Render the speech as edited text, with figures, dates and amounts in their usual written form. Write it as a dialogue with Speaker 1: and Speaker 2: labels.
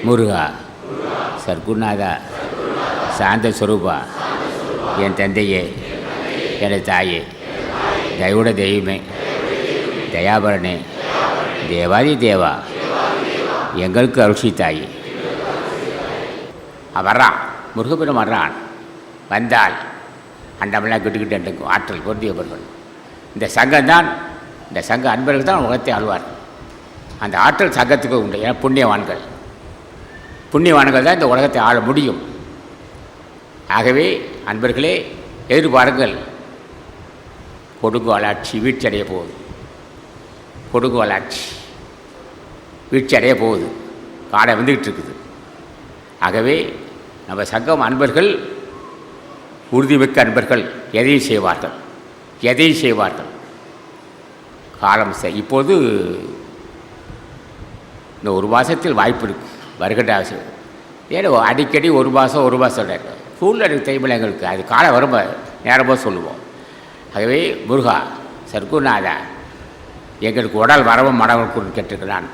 Speaker 1: முருகா, சர்க்குருநாதா, சாந்த ஸ்வரூபா, என் தந்தையே, எனது தாயே, தயவுட தெய்வமே, தயாபரனே, தேவாதி தேவா, எங்களுக்கு அருட்சி தாயே. வர்றான், முருகபெரும் வர்றான். வந்தால் அண்டமெல்லாம் கிட்டுக்கிட்டு ஆற்றல் பொருந்தியவர்கள். இந்த சங்கம்தான், இந்த சங்க அன்பர்கள் தான் உலகத்தை ஆழ்வார். அந்த ஆற்றல் சங்கத்துக்கு உண்டு. ஏன்னா புண்ணியவான்கள் தான் இந்த உலகத்தை ஆள முடியும். ஆகவே அன்பர்களே, எதிர்பாருங்கள், கொடுங்கோலாட்சி வீழ்ச்சியடைய போகுது. கொடுங்கோலாட்சி வீழ்ச்சியடைய போகுது. காடை வந்துக்கிட்டு இருக்குது. ஆகவே நம்ம சங்கம் அன்பர்கள், உறுதிமிக்க அன்பர்கள் எதையும் செய்வார்கள். காலம் இப்போது இந்த ஒரு மாதத்தில் வாய்ப்பு இருக்குது. வருகின்ற அவசியம் ஏன்னா அடிக்கடி ஒரு மாதம் சொல்கிறாங்க. ஸ்கூலில் எனக்கு தெரியுமில்ல, எங்களுக்கு அது காலம் வரும்ப நேரமாக சொல்லுவோம். ஆகவே முருகா, சர்க்குருநாதா, எங்களுக்கு உடல் வரவும் மனவர்களுக்கு கேட்டிருக்கிறான்.